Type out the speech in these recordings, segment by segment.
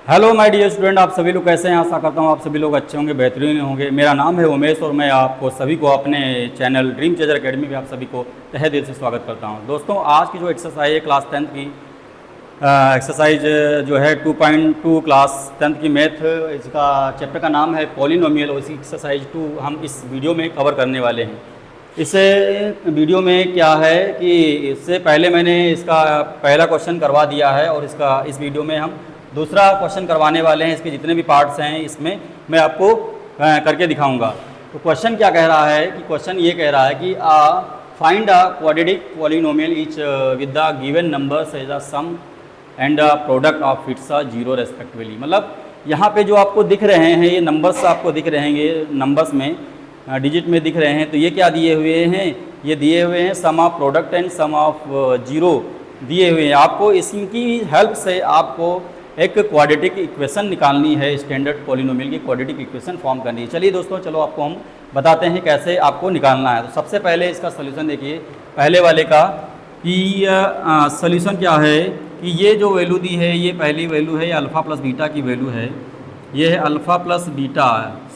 Hello my dear student, आप सभी लोग कैसे हैं। आशा करता हूँ आप सभी लोग अच्छे होंगे, बेहतरीन होंगे। मेरा नाम है उमेश और मैं आपको सभी को अपने चैनल ड्रीम चेजर एकेडमी में आप सभी को तहे दिल से स्वागत करता हूँ। दोस्तों, आज की जो एक्सरसाइज है क्लास 10th की एक्सरसाइज जो है 2.2 क्लास 10th की मैथ, इसका चैप्टर का नाम है पॉलिनोमियल और इसी एक्सरसाइज 2 हम इस वीडियो में कवर करने वाले हैं। इस वीडियो में क्या है कि इससे पहले मैंने इसका पहला क्वेश्चन करवा दिया है और इस वीडियो में हम दूसरा क्वेश्चन करवाने वाले हैं। इसके जितने भी पार्ट्स हैं इसमें मैं आपको करके दिखाऊंगा। तो क्वेश्चन क्या कह रहा है कि क्वेश्चन ये कह रहा है कि find a quadratic polynomial each with the given numbers as a sum and product of its zero respectively. मतलब यहाँ पे जो आपको दिख रहे हैं ये नंबर्स आपको दिख रहे हैं, नंबर्स में डिजिट में दिख रहे हैं। तो ये क्या दिए हुए हैं, ये दिए हुए हैं sum of product and sum of zero दिए हुए हैं। आपको इनकी हेल्प से आपको एक क्वाड्रेटिक इक्वेशन निकालनी है, स्टैंडर्ड पॉलिनोमियल की क्वाड्रेटिक इक्वेशन फॉर्म करनी है। चलिए दोस्तों, चलो आपको हम बताते हैं कैसे आपको निकालना है। तो सबसे पहले इसका सोल्यूशन देखिए, पहले वाले का कि सोल्यूशन क्या है कि ये जो वैल्यू दी है ये पहली वैल्यू है, ये अल्फ़ा प्लस बीटा की वैल्यू है। ये है alpha plus beta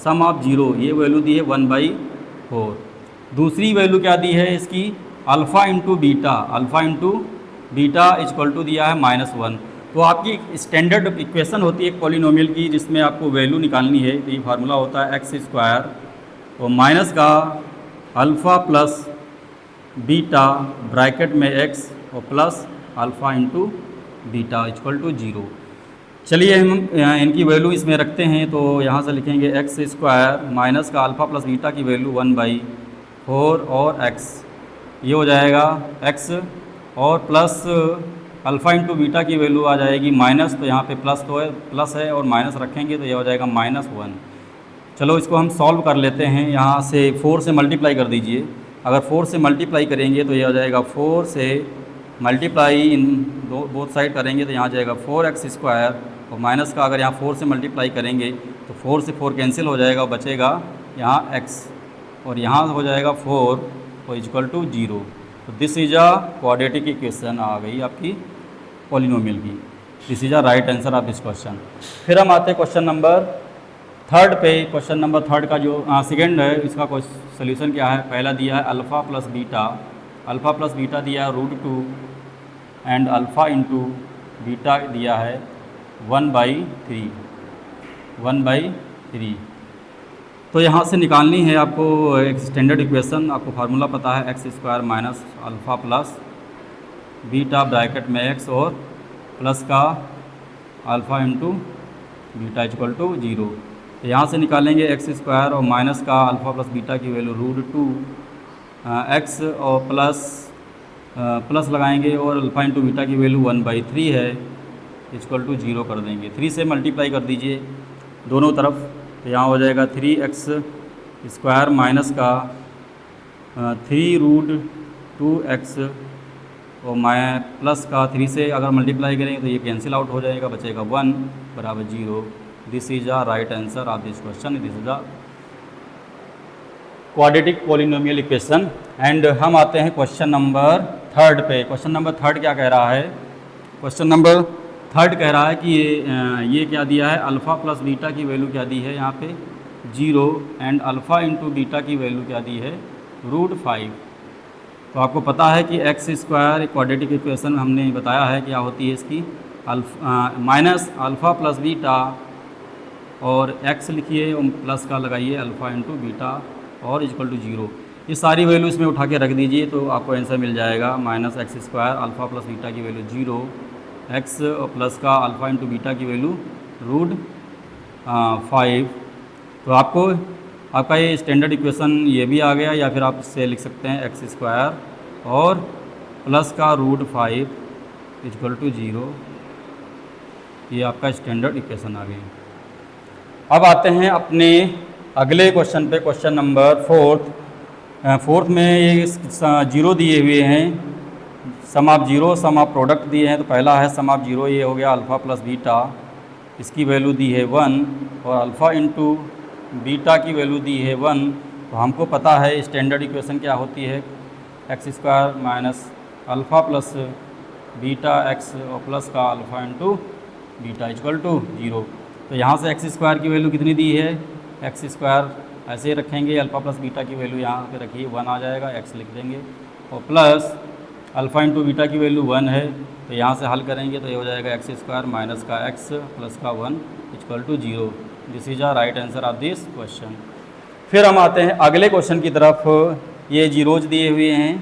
sum of zero, ये वैल्यू दी है 1/4। दूसरी वैल्यू क्या दी है इसकी, alpha into beta equal to दिया है -1। तो आपकी स्टैंडर्ड इक्वेशन होती है एक पॉलिनोमियल की, जिसमें आपको वैल्यू निकालनी है। तो ये फार्मूला होता है x² और माइनस का अल्फ़ा प्लस बीटा ब्रैकेट में x और प्लस alpha into beta equal to 0। चलिए हम इनकी वैल्यू इसमें रखते हैं। तो यहाँ से लिखेंगे x² माइनस का अल्फ़ा प्लस बीटा की वैल्यू 1/4 और x, ये हो जाएगा x और प्लस अल्फ़ा इंटू बीटा की वैल्यू आ जाएगी माइनस, तो यहाँ पे प्लस है और माइनस रखेंगे तो ये हो जाएगा -1। चलो इसको हम सॉल्व कर लेते हैं। यहाँ से 4 से मल्टीप्लाई कर दीजिए। अगर 4 से मल्टीप्लाई करेंगे तो ये हो जाएगा 4 से मल्टीप्लाई इन बोथ साइड करेंगे तो यहाँ आ जाएगा 4x² और माइनस का अगर यहाँ 4 से मल्टीप्लाई करेंगे तो 4 से 4 कैंसिल हो जाएगा, बचेगा यहाँ x और यहाँ हो जाएगा 4 और इक्वल टू 0। तो this is a quadratic equation आ गई आपकी पॉलिनोमियल की। This is a right answer of this question. फिर हम आते हैं क्वेश्चन नंबर 3 पे। क्वेश्चन नंबर 3 का जो सेकेंड है, इसका सोल्यूशन क्या है। पहला दिया है अल्फ़ा प्लस बीटा दिया है √2 एंड अल्फ़ा इंटू बीटा दिया है 1/3। तो यहाँ से निकालनी है आपको एक स्टैंडर्ड इक्वेशन। आपको फार्मूला पता है x² minus alpha plus beta bracket में x और प्लस का alpha into beta equal to 0। तो यहाँ से निकालेंगे x² और माइनस का अल्फ़ा प्लस बीटा की वैल्यू √2 x और प्लस लगाएंगे और अल्फ़ा इंटू बीटा की वैल्यू 1/3 है, इक्वल टू 0 कर देंगे। 3 से मल्टीप्लाई कर दीजिए दोनों तरफ, तो यहाँ हो जाएगा 3x² माइनस का 3√2x और प्लस का 3 से अगर मल्टीप्लाई करेंगे तो ये कैंसिल आउट हो जाएगा, बचेगा 1 बराबर 0। This is a right answer of this question. This is a quadratic polynomial equation. And हम आते हैं क्वेश्चन नंबर 3 पे। क्वेश्चन नंबर 3 क्या कह रहा है। क्वेश्चन नंबर 3 कह रहा है कि ये क्या दिया है, अल्फ़ा प्लस बीटा की वैल्यू क्या दी है यहाँ पे 0 एंड अल्फ़ा इंटू बीटा की वैल्यू क्या दी है √5। तो आपको पता है कि x² क्वाड्रेटिक इक्वेशन हमने बताया है क्या होती है इसकी, माइनस अल्फ़ा प्लस बीटा और x लिखिए और प्लस का लगाइए अल्फ़ा इंटू बीटा और इक्वल टू 0। ये सारी वैल्यू इसमें उठा के रख दीजिए तो आपको आंसर मिल जाएगा -x² अल्फ़ा प्लस बीटा की वैल्यू 0, x और प्लस का अल्फ़ा इंटू बीटा की वैल्यू √5। तो आपका ये स्टैंडर्ड इक्वेशन ये भी आ गया, या फिर आप इससे लिख सकते हैं x² और प्लस का √5 इक्वल टू 0। ये आपका स्टैंडर्ड इक्वेशन आ गई। अब आते हैं अपने अगले क्वेश्चन पे। क्वेश्चन नंबर 4 में ये 0 दिए हुए हैं, sum of zero sum of product दिए हैं। तो पहला है सम ऑफ जीरो, ये हो गया अल्फ़ा प्लस बीटा, इसकी वैल्यू दी है 1 और अल्फ़ा इंटू बीटा की वैल्यू दी है 1। तो हमको पता है स्टैंडर्ड इक्वेशन क्या होती है, x² minus alpha plus beta x और प्लस का alpha into beta equal to 0। तो यहाँ से एक्स स्क्वायर की वैल्यू कितनी दी है, एक्स स्क्वायर ऐसे ही रखेंगे, अल्फ़ा प्लस बीटा की वैल्यू यहाँ पे रखिए 1 आ जाएगा, एक्स लिख देंगे, और प्लस अल्फ़ा इंटू बीटा की वैल्यू 1 है, तो यहाँ से हल करेंगे तो ये हो जाएगा एक्स स्क्वायर माइनस का एक्स प्लस का 1 equal to 0। This is a right answer of this question. फिर हम आते हैं अगले क्वेश्चन की तरफ। ये जीरोज दिए हुए हैं,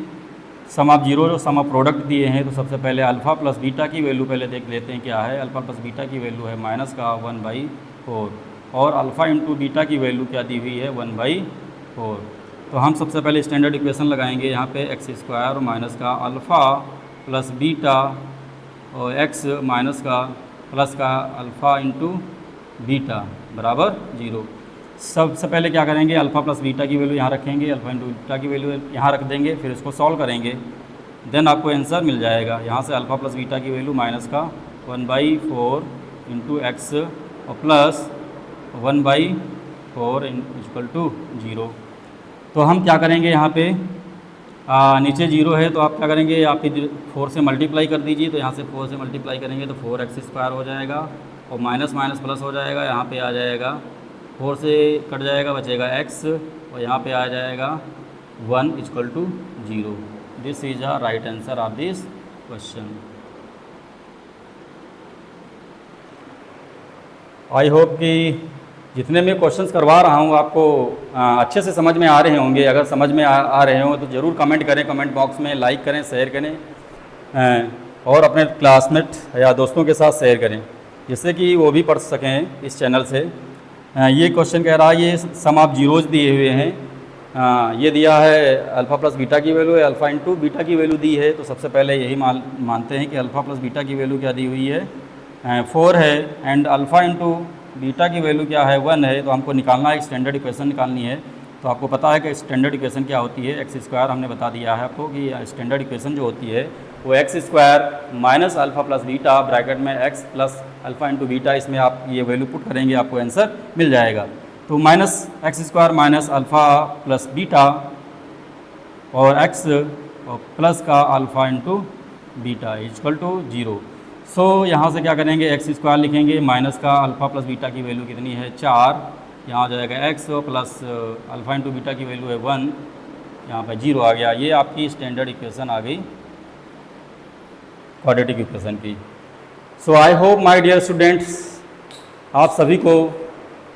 सम ऑफ जीरो और सम ऑफ प्रोडक्ट दिए हैं। तो सबसे पहले अल्फ़ा प्लस बीटा की वैल्यू पहले देख लेते हैं क्या है। अल्फ़ा प्लस बीटा की वैल्यू है माइनस का 1/4 और अल्फ़ा इंटू बीटा की वैल्यू क्या दी हुई है 1/4। तो हम सबसे पहले स्टैंडर्ड इक्वेशन लगाएंगे यहाँ पे एक्स स्क्वायर माइनस का अल्फ़ा प्लस बीटा और एक्स माइनस का प्लस का अल्फ़ा इंटू बीटा बराबर 0। सबसे पहले क्या करेंगे, अल्फ़ा प्लस बीटा की वैल्यू यहाँ रखेंगे, अल्फ़ा इंटू बीटा की वैल्यू यहाँ रख देंगे, फिर इसको सॉल्व करेंगे, देन आपको आंसर मिल जाएगा। यहाँ से अल्फ़ा प्लस बीटा की वैल्यू माइनस का 1/4 इंटू एक्स और प्लस 1/4 इक्वल टू 0। तो हम क्या करेंगे यहाँ पे नीचे 0 है तो आप क्या करेंगे, आप 4 से मल्टीप्लाई कर दीजिए। तो यहाँ से 4 से मल्टीप्लाई करेंगे तो 4x स्क्वायर हो जाएगा और माइनस माइनस प्लस हो जाएगा, यहाँ पे आ जाएगा 4 से कट जाएगा, बचेगा x और यहाँ पे आ जाएगा 1 equal to 0। This is a right answer of this question. I hope कि जितने मैं क्वेश्चंस करवा रहा हूँ आपको अच्छे से समझ में आ रहे होंगे। अगर समझ में आ रहे हो तो ज़रूर कमेंट करें, कमेंट बॉक्स में लाइक करें, शेयर करें और अपने क्लासमेट या दोस्तों के साथ शेयर करें जिससे कि वो भी पढ़ सकें इस चैनल से। ये क्वेश्चन कह रहा है, ये सम ऑफ जीरोज दिए हुए हैं। ये दिया है अल्फ़ा प्लस बीटा की वैल्यू है, अल्फ़ा इंटू बीटा की वैल्यू दी है। तो सबसे पहले यही मानते हैं कि अल्फ़ा प्लस बीटा की वैल्यू क्या दी हुई है 4 है एंड अल्फ़ा इंटू बीटा की वैल्यू क्या है 1 है। तो हमको निकालना है, स्टैंडर्ड इक्वेशन निकालनी है। तो आपको पता है कि स्टैंडर्ड इक्वेशन क्या होती है, एक्स स्क्वायर हमने बता दिया है आपको कि स्टैंडर्ड इक्वेशन जो होती है वो x square minus alpha plus beta bracket में x plus alpha into beta, इसमें आप ये वैल्यू पुट करेंगे आपको आंसर मिल जाएगा। तो minus X square minus alpha plus beta और एक्स और प्लस का alpha into beta equal to 0। So यहाँ से क्या करेंगे, एक्स स्क्वायर लिखेंगे, माइनस का अल्फ़ा प्लस बीटा की वैल्यू कितनी है 4, यहाँ आ जाएगा X plus alpha into beta की वैल्यू है 1, यहाँ पे 0 आ गया। ये आपकी स्टैंडर्ड इक्वेशन आ गई क्वाड्रेटिक इक्वेशन की। So I hope my dear students आप सभी को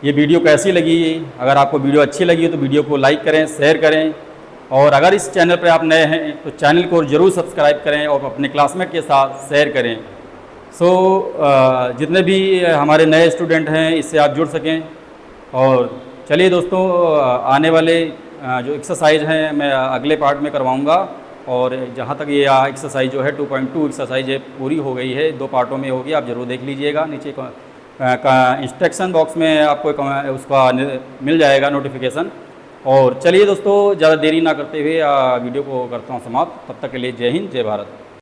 ये वीडियो कैसी लगी। अगर आपको वीडियो अच्छी लगी तो वीडियो को लाइक करें, शेयर करें और अगर इस चैनल पर आप नए हैं तो चैनल को ज़रूर सब्सक्राइब करें और अपने क्लासमेट के साथ शेयर करें। सो जितने भी हमारे नए स्टूडेंट हैं इससे आप जुड़ सकें। और चलिए दोस्तों, आने वाले जो एक्सरसाइज हैं मैं अगले पार्ट में करवाऊंगा और जहाँ तक ये एक्सरसाइज जो है 2.2 एक्सरसाइज है पूरी हो गई है, 2 पार्टों में होगी, आप ज़रूर देख लीजिएगा। नीचे इंस्ट्रक्शन बॉक्स में आपको उसका मिल जाएगा नोटिफिकेशन। और चलिए दोस्तों, ज़्यादा देरी ना करते हुए वीडियो को करता हूँ समाप्त। तब तक के लिए जय हिंद, जय भारत।